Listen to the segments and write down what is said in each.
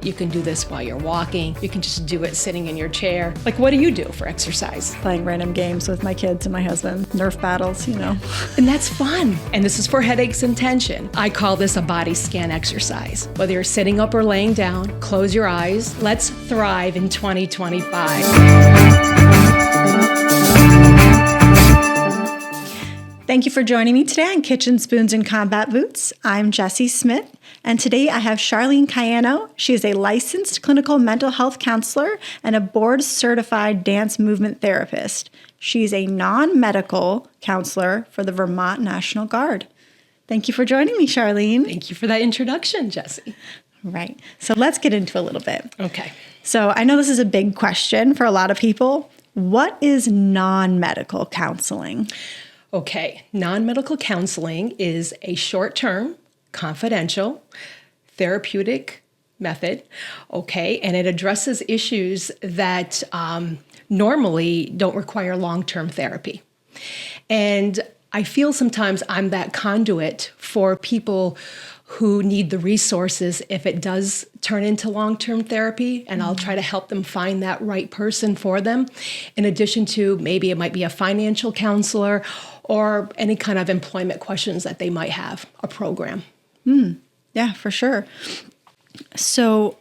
You can do this while you're walking. You can just do it sitting in your chair. Like, what do you do for exercise? Playing random games with my kids and my husband. Nerf battles, And that's fun. And this is for headaches and tension. I call this a body scan exercise. Whether you're sitting up or laying down, close your eyes. Let's thrive in 2025. Thank you for joining me today on Kitchen Spoons and Combat Boots. I'm Jessie Smith, and today I have Charlene Caiano. She is a licensed clinical mental health counselor and a board-certified dance movement therapist. She's a non-medical counselor for the Vermont National Guard. Thank you for joining me, Charlene. Thank you for that introduction, Jessie. Right. So let's get into a little bit. Okay. So I know this is a big question for a lot of people. What is non-medical counseling? Okay, non-medical counseling is a short-term, confidential, therapeutic method, okay, and it addresses issues that normally don't require long-term therapy. And I feel sometimes I'm that conduit for people who need the resources if it does turn into long-term therapy, and I'll try to help them find that right person for them. In addition to maybe it might be a financial counselor or any kind of employment questions that they might have, a program. Yeah, for sure. So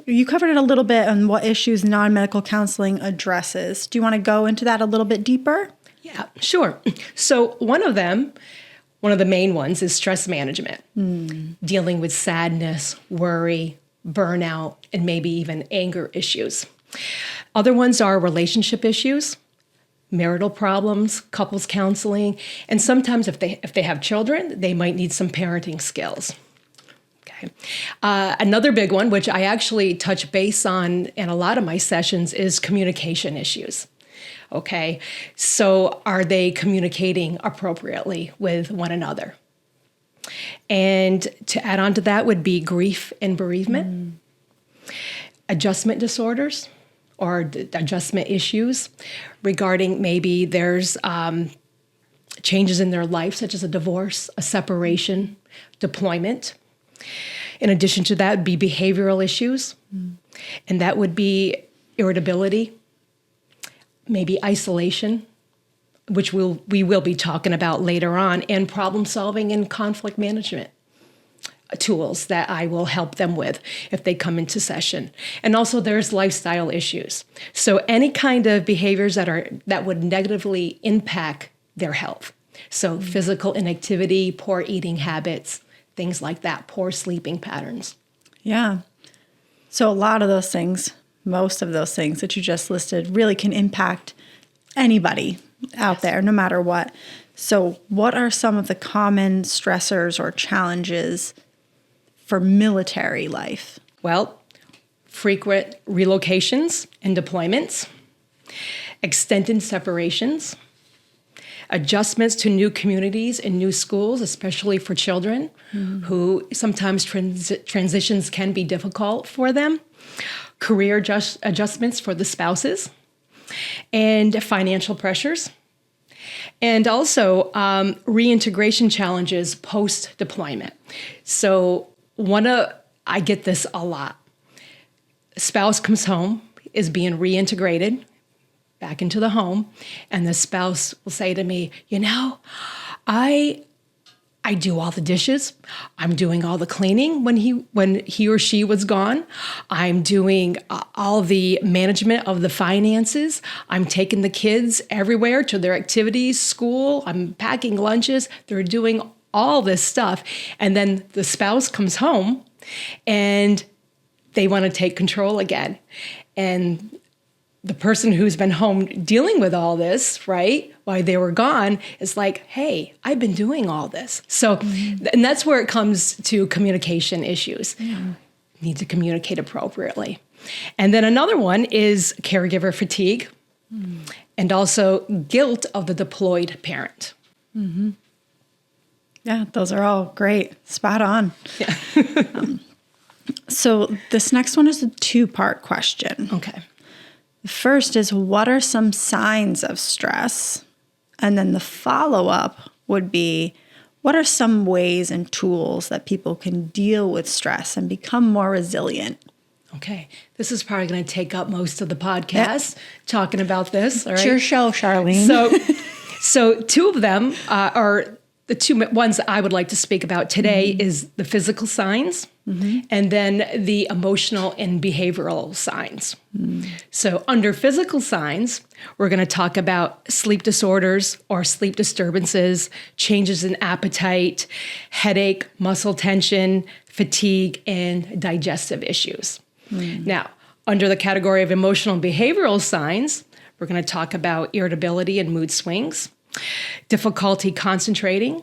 you covered it a little bit on what issues non-medical counseling addresses. Do you want to go into that a little bit deeper? Yeah, sure. So one of the main ones is stress management, dealing with sadness, worry, burnout, and maybe even anger issues. Other ones are relationship issues, marital problems, couples counseling, and sometimes if they have children, they might need some parenting skills. Okay. Another big one, which I actually touch base on in a lot of my sessions, is communication issues. Okay, so are they communicating appropriately with one another? And to add on to that would be grief and bereavement, adjustment disorders or adjustment issues regarding maybe there's changes in their life, such as a divorce, a separation, deployment. In addition to that would be behavioral issues, and that would be irritability, maybe isolation, which we will be talking about later on, and problem solving and conflict management tools that I will help them with if they come into session. And also there's lifestyle issues. So any kind of behaviors that would negatively impact their health. So physical inactivity, poor eating habits, things like that, poor sleeping patterns. Yeah. So a lot of those things, most of those things that you just listed really can impact anybody out there, no matter what. So what are some of the common stressors or challenges for military life? Well, frequent relocations and deployments, extended separations, adjustments to new communities and new schools, especially for children who sometimes transitions can be difficult for them, career adjustments for the spouses, and financial pressures, and also reintegration challenges post-deployment. So I get this a lot. Spouse comes home, is being reintegrated back into the home, and the spouse will say to me, I do all the dishes. I'm doing all the cleaning when he or she was gone. I'm doing all the management of the finances. I'm taking the kids everywhere to their activities, school. I'm packing lunches. They're doing all this stuff. And then the spouse comes home and they want to take control again. And the person who's been home dealing with all this, right, while they were gone, is like, hey, I've been doing all this. So, and that's where it comes to communication issues. Need to communicate appropriately. And then another one is caregiver fatigue and also guilt of the deployed parent. Yeah, those are all great. Spot on. Yeah. So this next one is a two-part question. Okay. The first is, what are some signs of stress? And then the follow-up would be, what are some ways and tools that people can deal with stress and become more resilient? Okay, this is probably going to take up most of the podcast talking about this. All right? It's your show, Charlene. So two of them are the two ones I would like to speak about today is the physical signs and then the emotional and behavioral signs. So under physical signs, we're going to talk about sleep disorders or sleep disturbances, changes in appetite, headache, muscle tension, fatigue, and digestive issues. Now, under the category of emotional and behavioral signs, we're going to talk about irritability and mood swings, difficulty concentrating,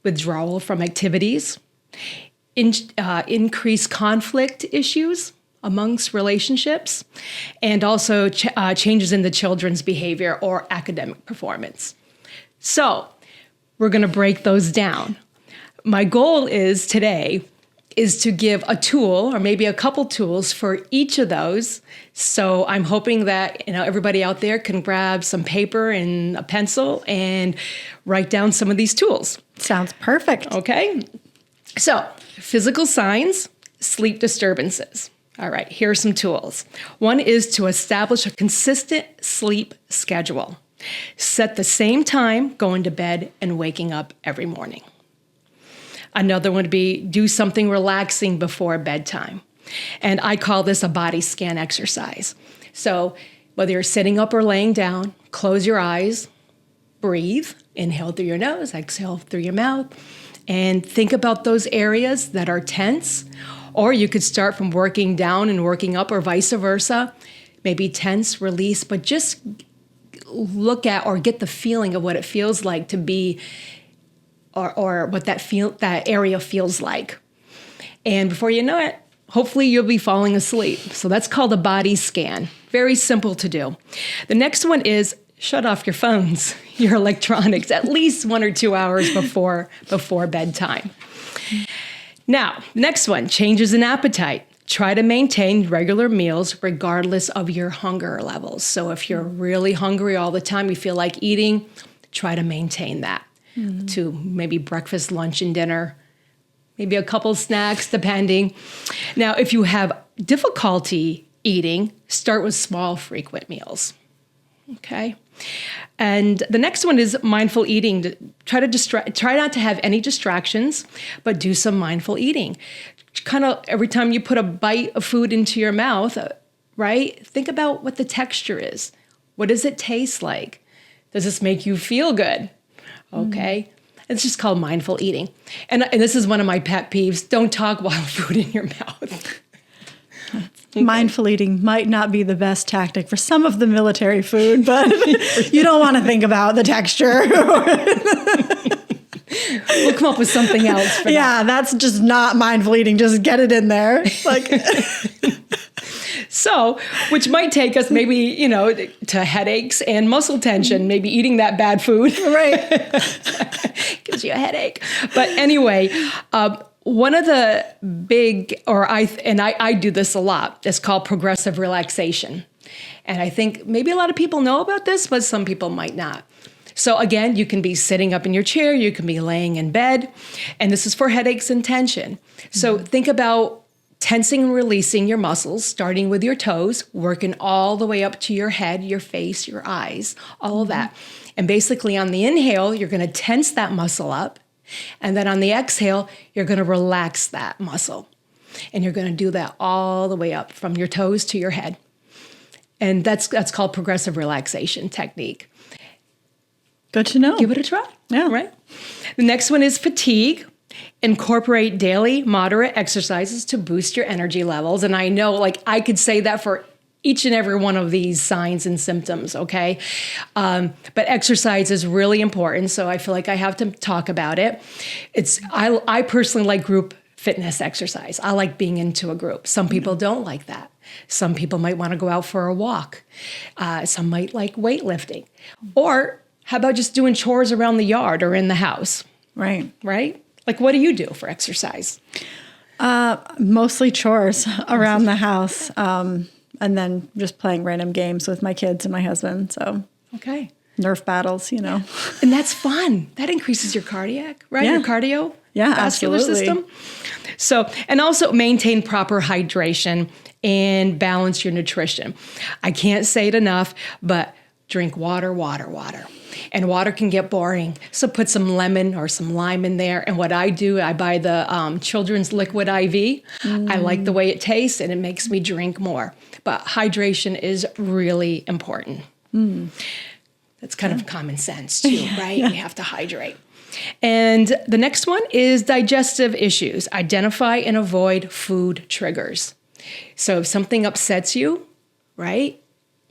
withdrawal from activities, increased conflict issues amongst relationships, and also changes in the children's behavior or academic performance. So we're going to break those down. My goal is today is to give a tool or maybe a couple tools for each of those. So I'm hoping that everybody out there can grab some paper and a pencil and write down some of these tools. Sounds perfect. Okay. So physical signs, sleep disturbances. All right, here are some tools. One is to establish a consistent sleep schedule. Set the same time going to bed and waking up every morning. Another one would be do something relaxing before bedtime. And I call this a body scan exercise. So whether you're sitting up or laying down, close your eyes, breathe, inhale through your nose, exhale through your mouth, and think about those areas that are tense. Or you could start from working down and working up or vice versa. Maybe tense, release, but just look at or get the feeling of what it feels like to be or what that area feels like. And before you know it, hopefully you'll be falling asleep. So that's called a body scan. Very simple to do. The next one is shut off your phones, your electronics, at least 1 or 2 hours before bedtime. Now, next one, changes in appetite. Try to maintain regular meals regardless of your hunger levels. So if you're really hungry all the time, you feel like eating, try to maintain that. To maybe breakfast, lunch, and dinner, maybe a couple snacks, depending. Now, if you have difficulty eating, start with small, frequent meals. Okay. And the next one is mindful eating. Try not to have any distractions, but do some mindful eating. Kind of every time you put a bite of food into your mouth, right? Think about what the texture is. What does it taste like? Does this make you feel good? Okay. It's just called mindful eating. And this is one of my pet peeves. Don't talk while food in your mouth. Okay. Mindful eating might not be the best tactic for some of the military food, but you don't want to think about the texture. We'll come up with something else for that. Yeah, that's just not mindful eating. Just get it in there. So, which might take us maybe, to headaches and muscle tension, maybe eating that bad food. Right. Gives you a headache. But anyway, one of the big, I do this a lot, it's called progressive relaxation. And I think maybe a lot of people know about this, but some people might not. So again, you can be sitting up in your chair, you can be laying in bed, and this is for headaches and tension. So think about tensing and releasing your muscles, starting with your toes, working all the way up to your head, your face, your eyes, all of that. And basically on the inhale, you're going to tense that muscle up. And then on the exhale, you're going to relax that muscle. And you're going to do that all the way up from your toes to your head. And that's called progressive relaxation technique. Good to know. Give it a try. Yeah. Right. The next one is fatigue. Incorporate daily moderate exercises to boost your energy levels. And I know, I could say that for each and every one of these signs and symptoms, okay? But exercise is really important, so I feel like I have to talk about it. I personally like group fitness exercise. I like being into a group. Some people don't like that. Some people might want to go out for a walk. Some might like weightlifting. Or how about just doing chores around the yard or in the house? Right. Right? What do you do for exercise? Mostly chores around the house, and then just playing random games with my kids and my husband. So, okay, Nerf battles, and that's fun. That increases your cardiac, right? Yeah. Your cardio. vascular system. So, and also maintain proper hydration and balance your nutrition. I can't say it enough, but drink water, water, water. And water can get boring. So put some lemon or some lime in there. And what I do, I buy the children's liquid IV. I like the way it tastes and it makes me drink more. But hydration is really important. That's kind of common sense too, right? You have to hydrate. And the next one is digestive issues. Identify and avoid food triggers. So if something upsets you, right,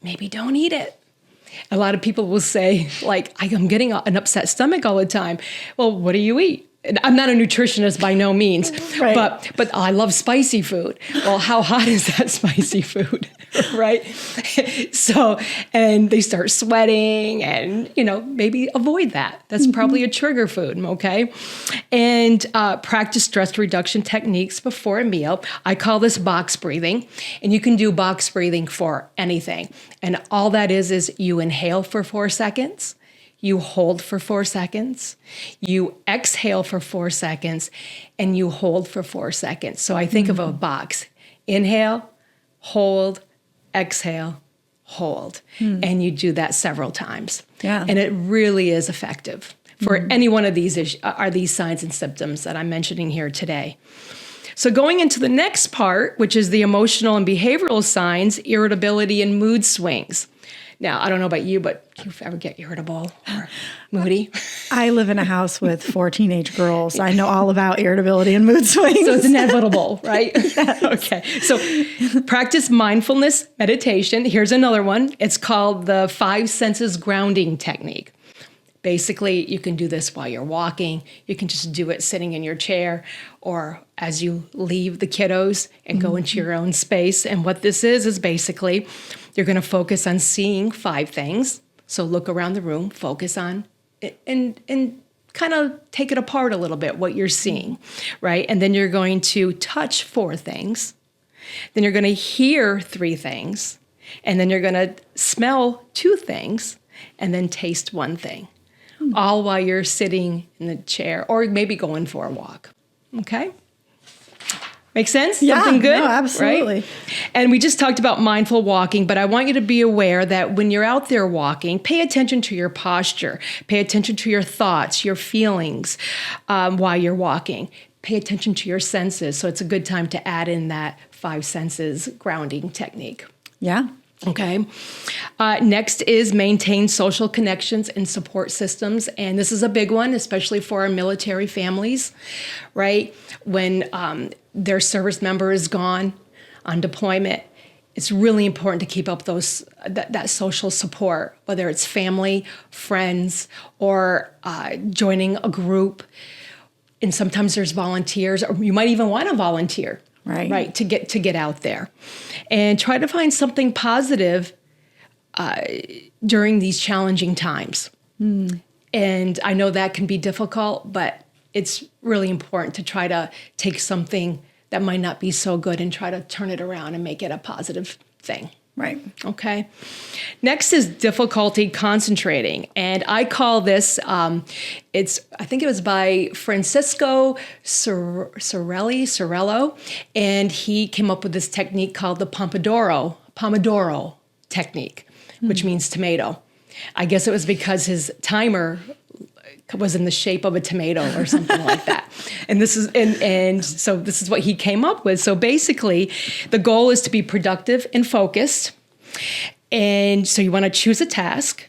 maybe don't eat it. A lot of people will say, like, I'm getting an upset stomach all the time. Well, what do you eat? And I'm not a nutritionist by no means, right. but I love spicy food. Well, how hot is that spicy food, right? So, and they start sweating and, maybe avoid that. That's probably a trigger food, okay? And practice stress reduction techniques before a meal. I call this box breathing, and you can do box breathing for anything. And all that is you inhale for 4 seconds. You hold for 4 seconds, you exhale for 4 seconds, and you hold for 4 seconds. So I think of a box. Inhale, hold, exhale, hold. And you do that several times. Yeah. And it really is effective for any one of these are these signs and symptoms that I'm mentioning here today. So going into the next part, which is the emotional and behavioral signs, irritability and mood swings. Now, I don't know about you, but do you ever get irritable or moody? I live in a house with 4 teenage girls. I know all about irritability and mood swings. So it's inevitable, right? Yes. Okay. So practice mindfulness meditation. Here's another one. It's called the 5 senses grounding technique. Basically, you can do this while you're walking. You can just do it sitting in your chair or as you leave the kiddos and go into your own space. And what this is basically you're going to focus on seeing 5 things. So look around the room, focus on it, and kind of take it apart a little bit, what you're seeing, right? And then you're going to touch 4 things. Then you're going to hear 3 things. And then you're going to smell 2 things and then taste 1 thing. All while you're sitting in the chair or maybe going for a walk. Okay? Make sense? Yeah, Something good? No, absolutely. Right? And we just talked about mindful walking, but I want you to be aware that when you're out there walking, pay attention to your posture. Pay attention to your thoughts, your feelings while you're walking. Pay attention to your senses. So it's a good time to add in that 5 senses grounding technique. Yeah. Okay. Next is maintain social connections and support systems. And this is a big one, especially for our military families, right? When their service member is gone on deployment, it's really important to keep up that social support, whether it's family, friends, or joining a group. And sometimes there's volunteers, or you might even want to volunteer. Right, to get out there. And try to find something positive during these challenging times. And I know that can be difficult, but it's really important to try to take something that might not be so good and try to turn it around and make it a positive thing. Right. Okay. Next is difficulty concentrating. And I call this, I think it was by Francisco Cerello, and he came up with this technique called the Pomodoro technique, which means tomato. I guess it was because his timer was in the shape of a tomato or something like that. And this is so this is what he came up with. So basically, the goal is to be productive and focused. And so you want to choose a task.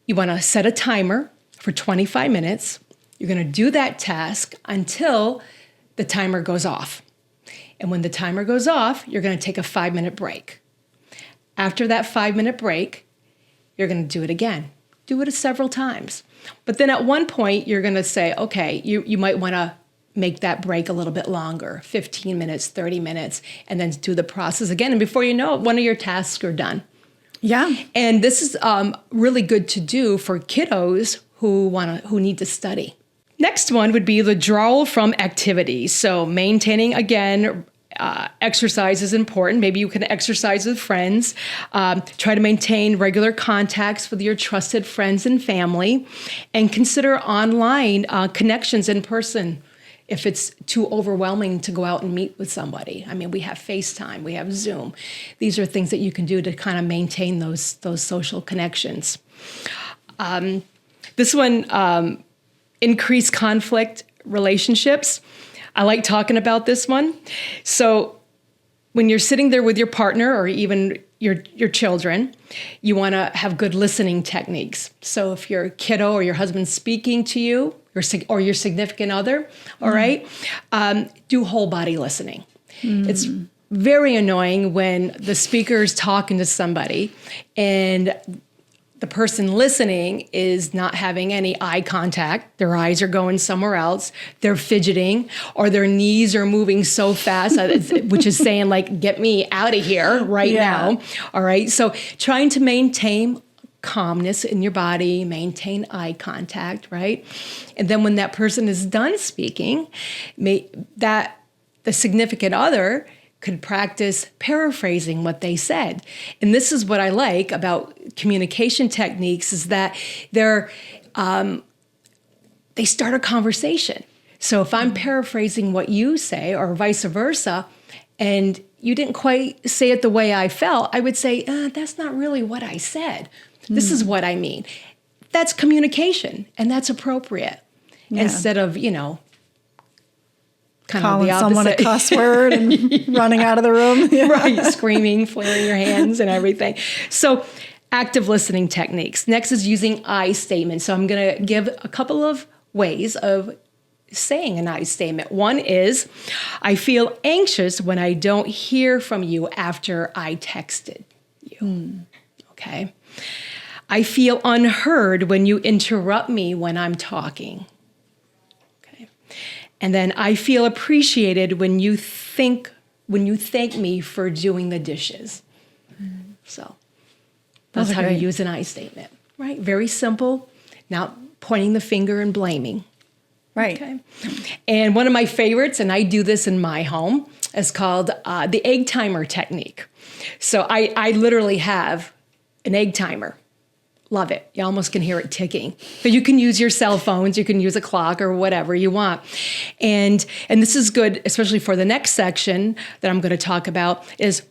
You want to set a timer for 25 minutes. You're going to do that task until the timer goes off. And when the timer goes off, you're going to take a 5-minute break. After that 5-minute break, you're going to do it again. Do it several times. But then at one point, you're going to say, okay, you might want to make that break a little bit longer, 15 minutes, 30 minutes, and then do the process again. And before you know it, one of your tasks are done. Yeah. And this is really good to do for kiddos who need to study. Next one would be withdrawal from activities. So maintaining, again, exercise is important. Maybe you can exercise with friends. Try to maintain regular contacts with your trusted friends and family, and consider online connections in person if it's too overwhelming to go out and meet with somebody. I mean, we have FaceTime, we have Zoom. These are things that you can do to kind of maintain those social connections. This one, increase conflict relationships. I like talking about this one. So when you're sitting there with your partner or even your children, you want to have good listening techniques. So if your kiddo or your husband's speaking to you or your significant other, all right, do whole body listening. It's very annoying when the speaker is talking to somebody and the person listening is not having any eye contact. Their eyes are going somewhere else. They're fidgeting, or their knees are moving so fast, which is saying, like, get me out of here right now. All right. So trying to maintain calmness in your body, maintain eye contact, right? And then when that person is done speaking, the significant other could practice paraphrasing what they said. And this is what I like about communication techniques, is that they start a conversation. So if I'm paraphrasing what you say or vice versa, and you didn't quite say it the way I felt, I would say, that's not really what I said. This is what I mean. That's communication, and that's appropriate. Instead of, kind calling of the someone a cuss word and running out of the room. Right, screaming, flaring your hands and everything. So active listening techniques. Next is using I statements. So I'm going to give a couple of ways of saying an I statement. One is, I feel anxious when I don't hear from you after I texted you. Okay. I feel unheard when you interrupt me when I'm talking. And then I feel appreciated when you thank me for doing the dishes. So that's how you use an I statement, right? Very simple. Not pointing the finger and blaming. Right. Okay. And one of my favorites, and I do this in my home, is called the egg timer technique. So I literally have an egg timer. Love it. You almost can hear it ticking. But you can use your cell phones, you can use a clock or whatever you want. And this is good, especially for the next section that I'm going to talk about, is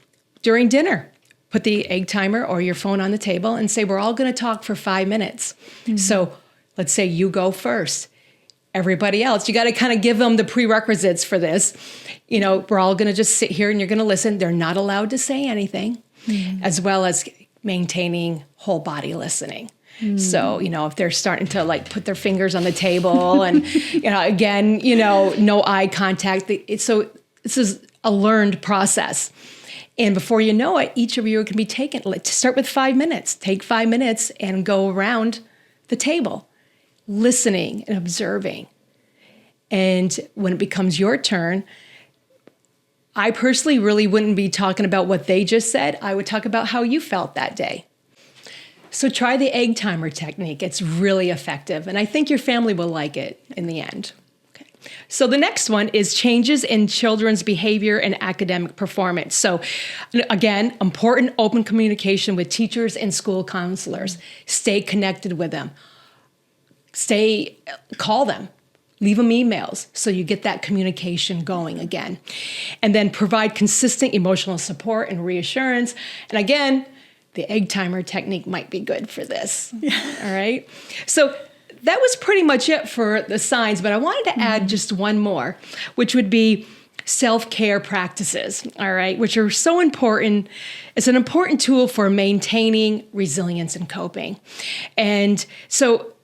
during dinner. Put the egg timer or your phone on the table and say, we're all going to talk for 5 minutes. So let's say you go first. Everybody else, you got to kind of give them the prerequisites for this. We're all going to just sit here and you're going to listen. They're not allowed to say anything, as well as maintaining whole body listening. So, if they're starting to put their fingers on the table and, again, no eye contact. So this is a learned process. And before you know it, each of you can be taken. Let's start with 5 minutes. Take 5 minutes and go around the table, listening and observing. And when it becomes your turn, I personally really wouldn't be talking about what they just said. I would talk about how you felt that day. So try the egg timer technique. It's really effective. And I think your family will like it in the end. Okay. So the next one is changes in children's behavior and academic performance. So again, important open communication with teachers and school counselors. Stay connected with them. Call them. Leave them emails so you get that communication going again. And then provide consistent emotional support and reassurance. And again, the egg timer technique might be good for this. All right. So that was pretty much it for the signs, but I wanted to add just one more, which would be self-care practices, all right, which are so important. It's an important tool for maintaining resilience and coping. And so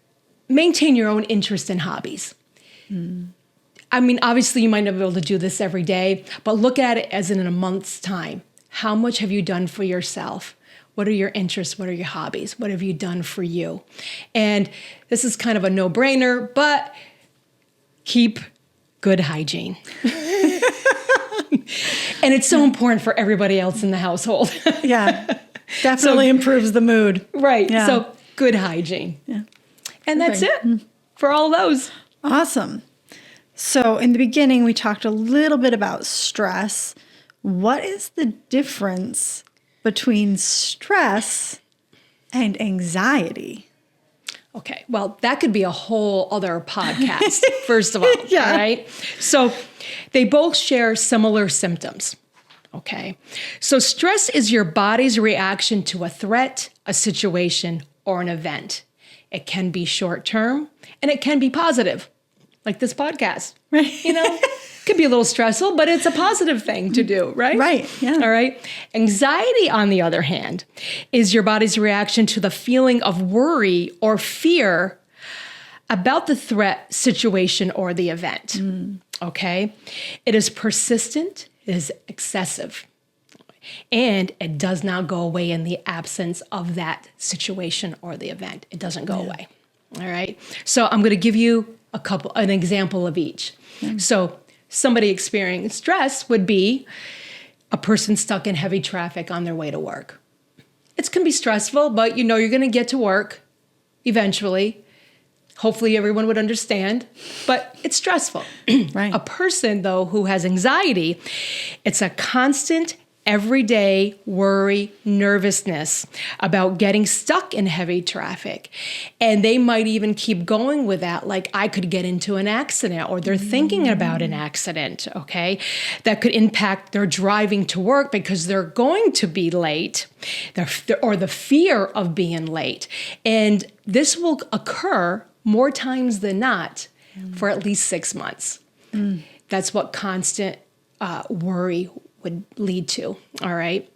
maintain your own interest and hobbies. I mean, obviously you might not be able to do this every day, but look at it as in a month's time. How much have you done for yourself? What are your interests? What are your hobbies? What have you done for you? And this is kind of a no-brainer, but keep good hygiene. And it's so important for everybody else in the household. Yeah, definitely improves the mood. Right. Yeah. So good hygiene. Yeah. And that's it for all those. Awesome. So in the beginning, we talked a little bit about stress. What is the difference between stress and anxiety? Okay, well, that could be a whole other podcast, first of all, Yeah. all right? So they both share similar symptoms, okay? So stress is your body's reaction to a threat, a situation, or an event. It can be short-term, and it can be positive, like this podcast, Right. you know? Could be a little stressful, but it's a positive thing to do, right? Right, yeah. All right. Anxiety, on the other hand, is your body's reaction to the feeling of worry or fear about the threat, situation, or the event. Okay. It is persistent, it is excessive, and it does not go away in the absence of that situation or the event. It doesn't go away. All right. So I'm going to give you an example of each. So somebody experiencing stress would be a person stuck in heavy traffic on their way to work. It can be stressful, but you know you're going to get to work eventually. Hopefully everyone would understand, but it's stressful. Right. A person, though, who has anxiety, it's a constant everyday worry, nervousness about getting stuck in heavy traffic. And they might even keep going with that, like I could get into an accident, or they're thinking about an accident, okay? That could impact their driving to work because they're going to be late, or the fear of being late. And this will occur more times than not for at least 6 months. That's what constant worry would lead to, all right?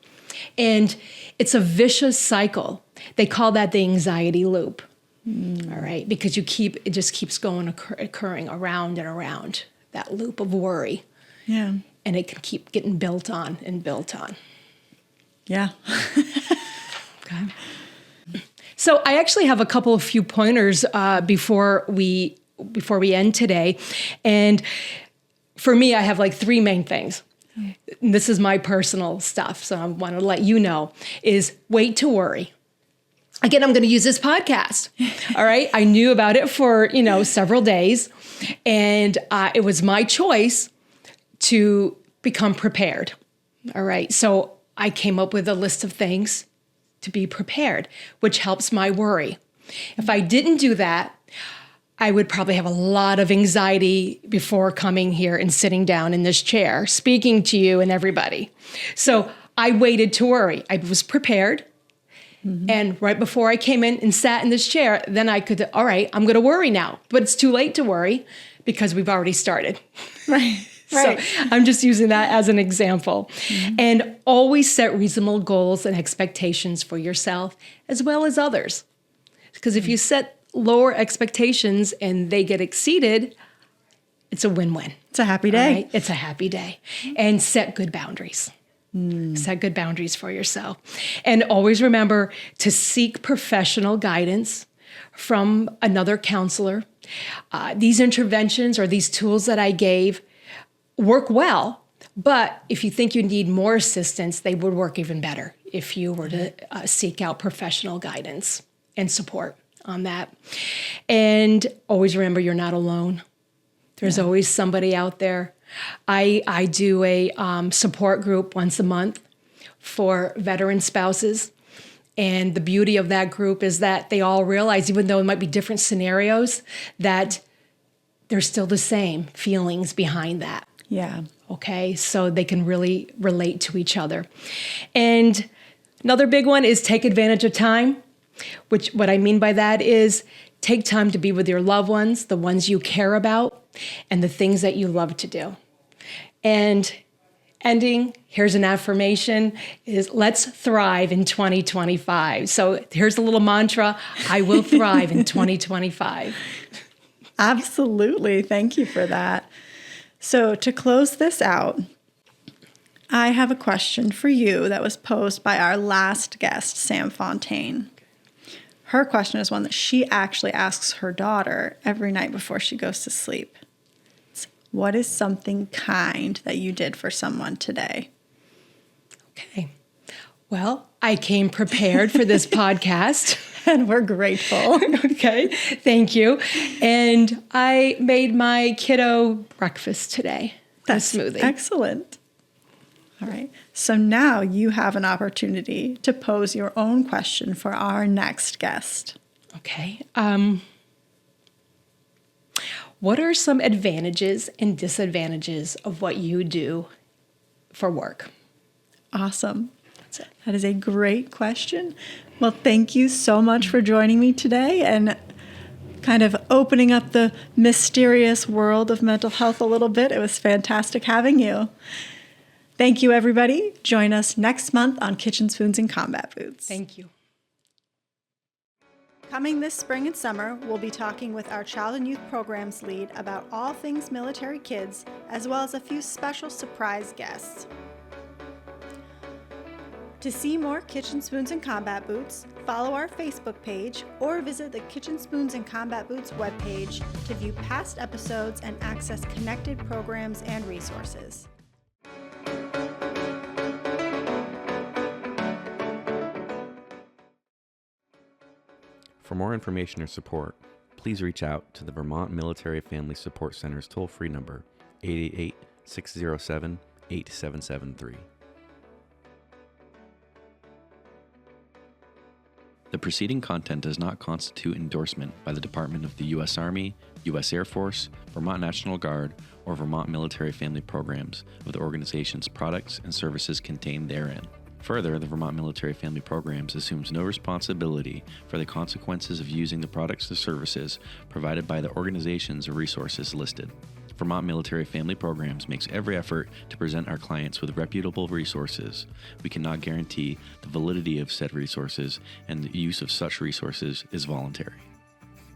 And it's a vicious cycle. They call that the anxiety loop, all right? Because it just keeps going, occurring around and around, that loop of worry. Yeah. And it can keep getting built on and built on. Yeah. Okay. So I actually have a few pointers before we end today. And for me, I have like 3 main things. This is my personal stuff, so I want to let you know, is wait to worry. Again, I'm going to use this podcast, all right? I knew about it for, several days, and it was my choice to become prepared, all right? So I came up with a list of things to be prepared, which helps my worry. If I didn't do that, I would probably have a lot of anxiety before coming here and sitting down in this chair, speaking to you and everybody. So I waited to worry. I was prepared. And right before I came in and sat in this chair, then I could, all right, I'm going to worry now. But it's too late to worry because we've already started. Right. So I'm just using that as an example. And always set reasonable goals and expectations for yourself as well as others. Because if you set lower expectations and they get exceeded, it's a win-win. It's a happy day. Right? It's a happy day. And set good boundaries. Set good boundaries for yourself. And always remember to seek professional guidance from another counselor. These interventions or these tools that I gave work well, but if you think you need more assistance, they would work even better if you were to seek out professional guidance and support on that. And always remember you're not alone. There's always somebody out there. I do a support group once a month for veteran spouses. And the beauty of that group is that they all realize, even though it might be different scenarios, that there's still the same feelings behind that. Yeah. Okay, so they can really relate to each other. And another big one is take advantage of time, which what I mean by that is take time to be with your loved ones, the ones you care about, and the things that you love to do. And ending, here's an affirmation, is let's thrive in 2025. So here's a little mantra, I will thrive in 2025. Absolutely. Thank you for that. So to close this out, I have a question for you that was posed by our last guest, Sam Fontaine. Her question is one that she actually asks her daughter every night before she goes to sleep. It's, what is something kind that you did for someone today? Okay. Well, I came prepared for this podcast. And we're grateful. Okay, thank you. And I made my kiddo breakfast today. That's a smoothie. Excellent. All right. So now you have an opportunity to pose your own question for our next guest. Okay. What are some advantages and disadvantages of what you do for work? Awesome. That's it. That is a great question. Well, thank you so much for joining me today and kind of opening up the mysterious world of mental health a little bit. It was fantastic having you. Thank you, everybody. Join us next month on Kitchen Spoons and Combat Boots. Thank you. Coming this spring and summer, we'll be talking with our Child and Youth Programs lead about all things military kids, as well as a few special surprise guests. To see more Kitchen Spoons and Combat Boots, follow our Facebook page or visit the Kitchen Spoons and Combat Boots webpage to view past episodes and access connected programs and resources. For more information or support, please reach out to the Vermont Military Family Support Center's toll-free number, 888-607-8773. The preceding content does not constitute endorsement by the Department of the U.S. Army, U.S. Air Force, Vermont National Guard, or Vermont Military Family Programs of the organization's products and services contained therein. Further, the Vermont Military Family Programs assumes no responsibility for the consequences of using the products or services provided by the organizations or resources listed. Vermont Military Family Programs makes every effort to present our clients with reputable resources. We cannot guarantee the validity of said resources, and the use of such resources is voluntary.